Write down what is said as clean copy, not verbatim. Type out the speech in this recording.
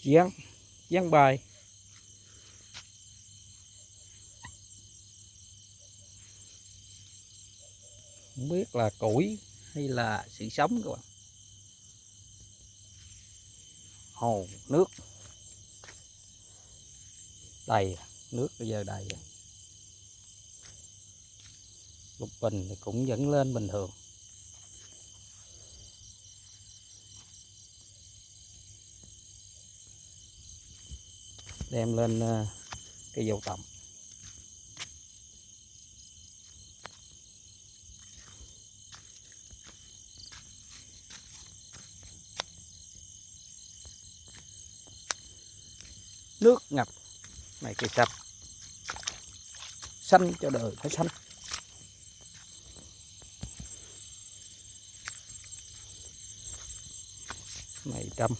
Gián bài. Không biết là củi hay là sự sống các bạn. Hồ nước đầy, nước bây giờ đầy. Lục bình thì cũng vẫn lên bình thường. Đem lên cây dầu tầm. Nước ngập này, cây sạch xanh cho đời phải xanh. Này trăm